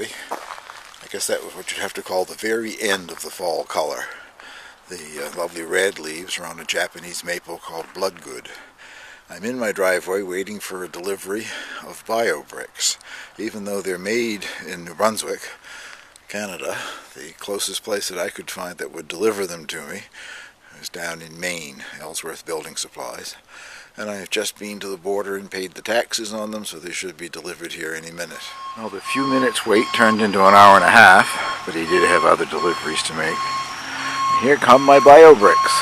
everybody. I guess that was what you'd have to call the very end of the fall color. The lovely red leaves are on a Japanese maple called Bloodgood. I'm in my driveway waiting for a delivery of bio bricks. Even though they're made in New Brunswick, Canada, the closest place that I could find that would deliver them to me is down in Maine, Ellsworth Building Supplies. And I have just been to the border and paid the taxes on them, so they should be delivered here any minute. Well, the few minutes wait turned into an hour and a half, but he did have other deliveries to make. And here come my bio bricks.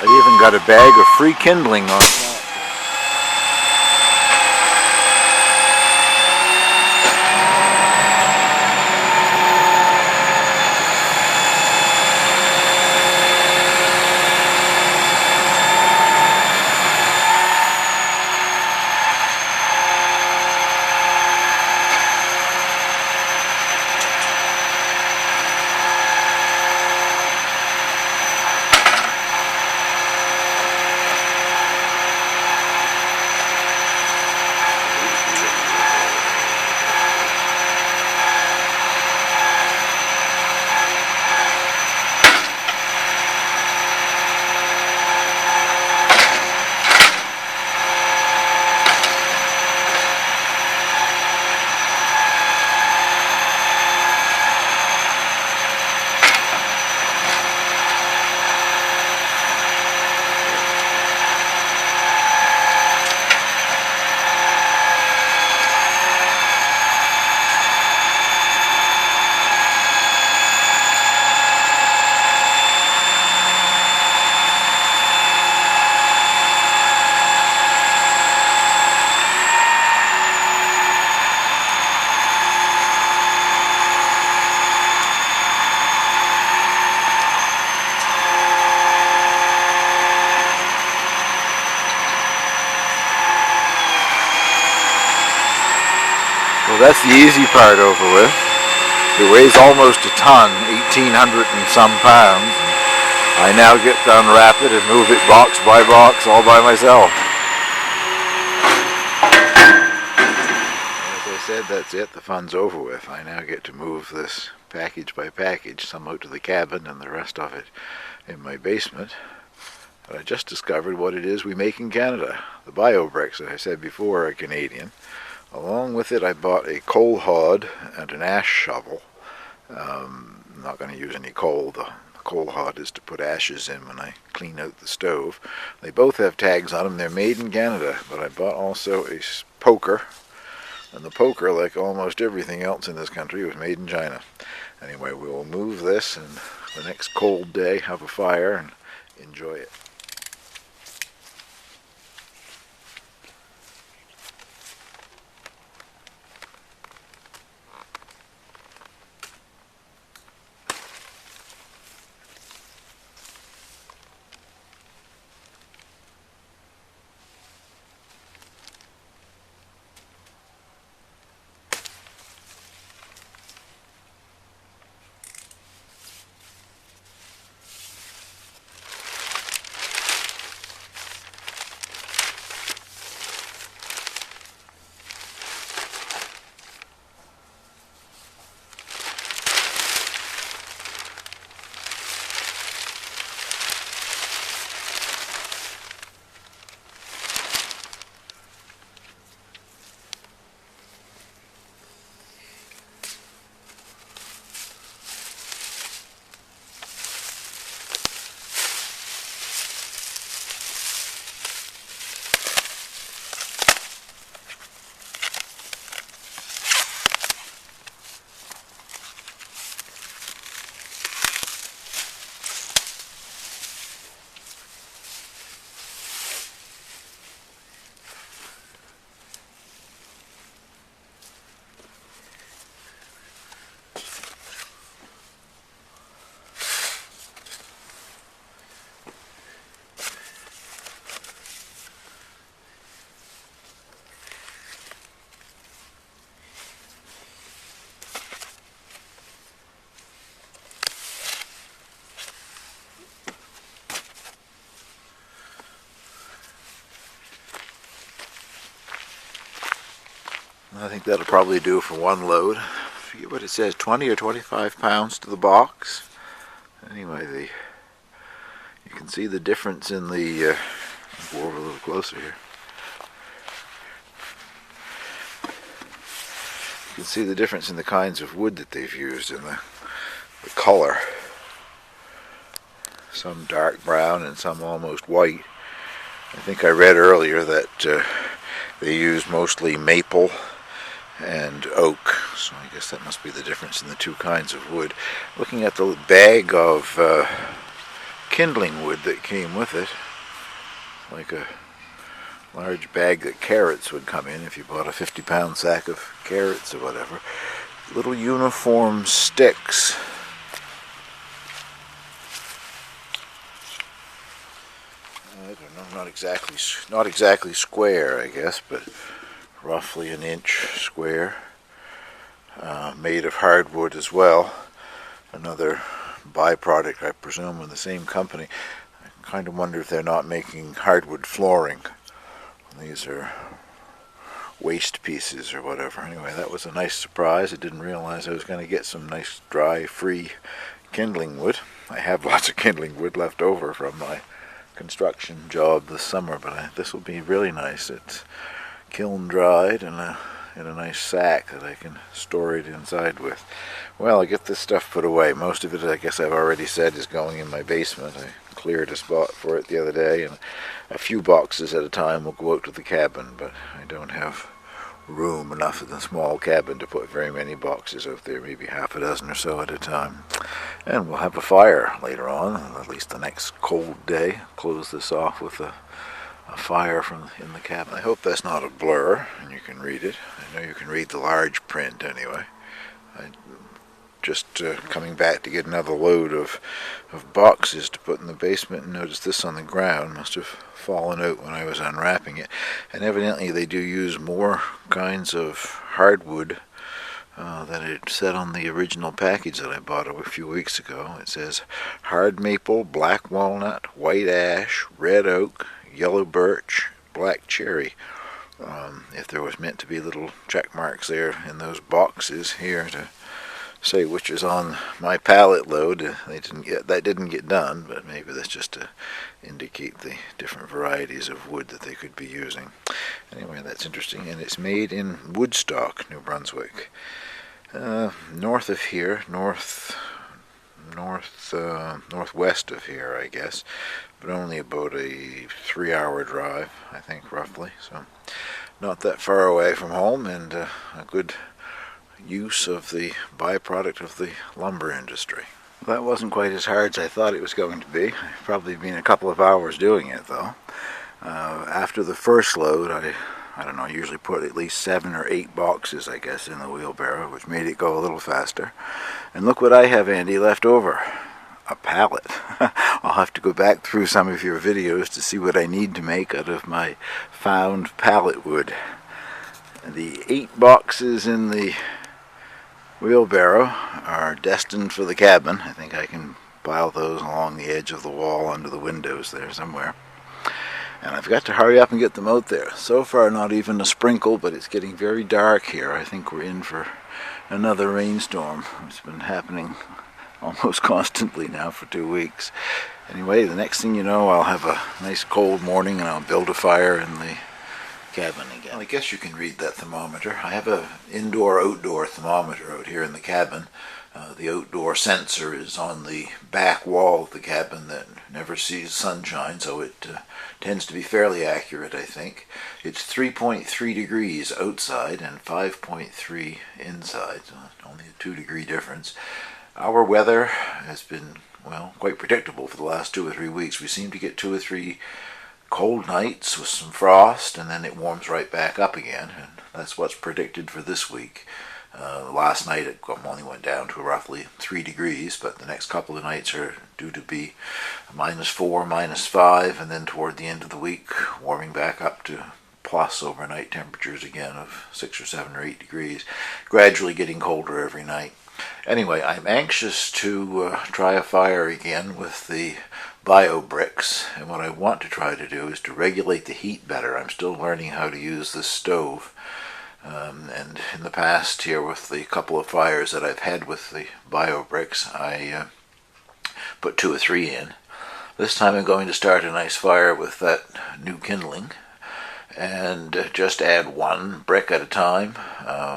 I even got a bag of free kindling on top. Well, that's the easy part over with. It weighs almost a ton, 1,800 and some pounds. I now get to unwrap it and move it box by box all by myself. As I said, that's it. The fun's over with. I now get to move this package by package, some out to the cabin and the rest of it in my basement. But I just discovered what it is we make in Canada. The bio bricks, as I said before, are Canadian. Along with it, I bought a coal hod and an ash shovel. I'm not going to use any coal. The coal hod is to put ashes in when I clean out the stove. They both have tags on them. They're made in Canada, but I bought also a poker. And the poker, like almost everything else in this country, was made in China. Anyway, we will move this and the next cold day have a fire and enjoy it. I think that'll probably do for one load. I forget what it says, 20 or 25 pounds to the box. Anyway, you can see the difference in the, I'll go over a little closer here. You can see the difference in the kinds of wood that they've used in the color. Some dark brown and some almost white. I think I read earlier that they use mostly maple and oak, so I guess that must be the difference in the two kinds of wood. Looking at the bag of kindling wood that came with it, like a large bag that carrots would come in if you bought a 50-pound sack of carrots or whatever. Little uniform sticks. I don't know, not exactly square, I guess, but roughly an inch square, made of hardwood as well. Another byproduct, I presume, in the same company. I kind of wonder if they're not making hardwood flooring. These are waste pieces or whatever. Anyway, that was a nice surprise. I didn't realize I was going to get some nice dry, free kindling wood. I have lots of kindling wood left over from my construction job this summer, but this will be really nice. It's kiln dried in a nice sack that I can store it inside with. Well, I'll get this stuff put away. Most of it, I guess I've already said, is going in my basement. I cleared a spot for it the other day, and a few boxes at a time will go out to the cabin, but I don't have room enough in the small cabin to put very many boxes out there, maybe half a dozen or so at a time. And we'll have a fire later on, at least the next cold day. Close this off with a fire from in the cabin. I hope that's not a blur and you can read it. I know you can read the large print anyway. I just coming back to get another load of boxes to put in the basement, and noticed this on the ground. Must have fallen out when I was unwrapping it. And evidently they do use more kinds of hardwood than it said on the original package that I bought a few weeks ago. It says hard maple, black walnut, white ash, red oak, yellow birch, black cherry. If there was meant to be little check marks there in those boxes here to say which is on my pallet load, that didn't get done, but maybe that's just to indicate the different varieties of wood that they could be using. Anyway, that's interesting, and it's made in Woodstock, New Brunswick. North of here, northwest of here, I guess, but only about a 3-hour drive, I think, roughly. So not that far away from home, and a good use of the byproduct of the lumber industry. That wasn't quite as hard as I thought it was going to be. I've probably been a couple of hours doing it, though. After the first load, I don't know, I usually put at least 7 or 8 boxes, I guess, in the wheelbarrow, which made it go a little faster. And look what I have, Andy, left over. A pallet. I'll have to go back through some of your videos to see what I need to make out of my found pallet wood. The 8 boxes in the wheelbarrow are destined for the cabin. I think I can pile those along the edge of the wall under the windows there somewhere. And I've got to hurry up and get them out there. So far, not even a sprinkle, but it's getting very dark here. I think we're in for another rainstorm. It's been happening almost constantly now for 2 weeks. Anyway, the next thing you know, I'll have a nice cold morning and I'll build a fire in the cabin again. Well, I guess you can read that thermometer. I have an indoor-outdoor thermometer out here in the cabin. The outdoor sensor is on the back wall of the cabin that never sees sunshine, so it tends to be fairly accurate, I think. It's 3.3 degrees outside and 5.3 inside, so only a 2-degree difference. Our weather has been, well, quite predictable for the last 2 or 3 weeks. We seem to get 2 or 3 cold nights with some frost, and then it warms right back up again, and that's what's predicted for this week. Last night it only went down to roughly 3 degrees, but the next couple of nights are due to be -4, -5, and then toward the end of the week warming back up to plus overnight temperatures again of 6 or 7 or 8 degrees, gradually getting colder every night. Anyway, I'm anxious to try a fire again with the bio bricks, and what I want to try to do is to regulate the heat better. I'm still learning how to use this stove. And in the past here, with the couple of fires that I've had with the bio bricks, I put 2 or 3 in. This time I'm going to start a nice fire with that new kindling and just add 1 brick at a time.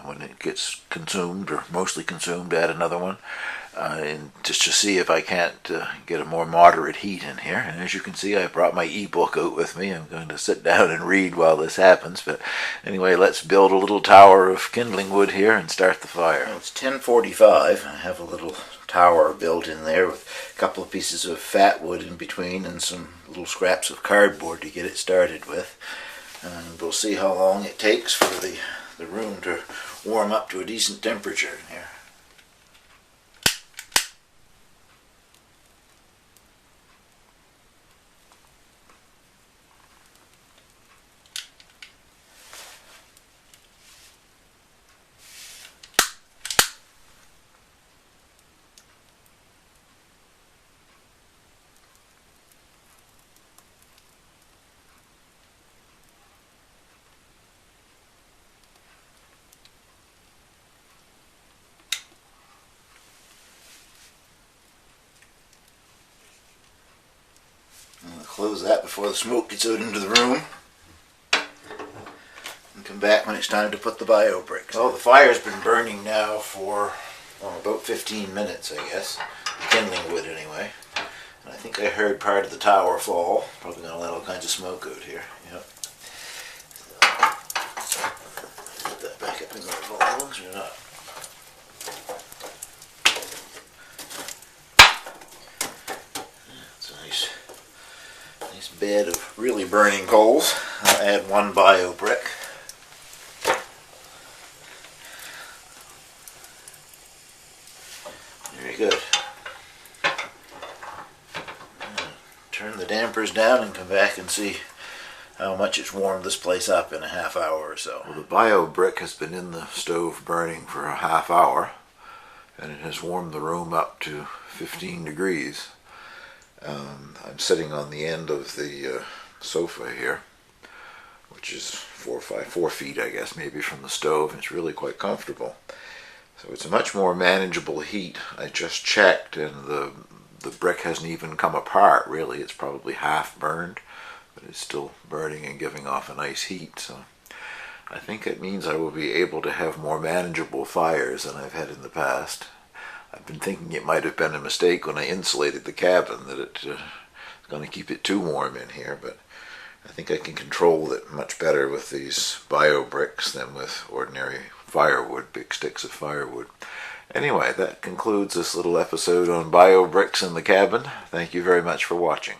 When it gets consumed, or mostly consumed, add another one. And just to see if I can't get a more moderate heat in here. And as you can see, I brought my e-book out with me. I'm going to sit down and read while this happens. But anyway, let's build a little tower of kindling wood here and start the fire. Well, it's 10:45. I have a little tower built in there with a couple of pieces of fat wood in between and some little scraps of cardboard to get it started with. And we'll see how long it takes for the room to warm up to a decent temperature in here. I'm going to close that before the smoke gets out into the room. And come back when it's time to put the bio bricks. Well, the fire's been burning now for about 15 minutes, I guess. Kindling wood, anyway. And I think I heard part of the tower fall. Probably going to let all kinds of smoke out here. Yep. So, put that back up in the revolvers or not? It's a nice bed of really burning coals. I'll add 1 bio brick. Very good. Turn the dampers down and come back and see how much it's warmed this place up in a half hour or so. Well, the bio brick has been in the stove burning for a half hour, and it has warmed the room up to 15 degrees. I'm sitting on the end of the sofa here, which is 4 feet, I guess, maybe from the stove. It's really quite comfortable. So it's a much more manageable heat. I just checked, and the brick hasn't even come apart, really. It's probably half burned, but it's still burning and giving off a nice heat. So I think it means I will be able to have more manageable fires than I've had in the past. I've been thinking it might have been a mistake when I insulated the cabin, that it's going to keep it too warm in here, but I think I can control it much better with these bio bricks than with ordinary firewood, big sticks of firewood. Anyway, that concludes this little episode on bio bricks in the cabin. Thank you very much for watching.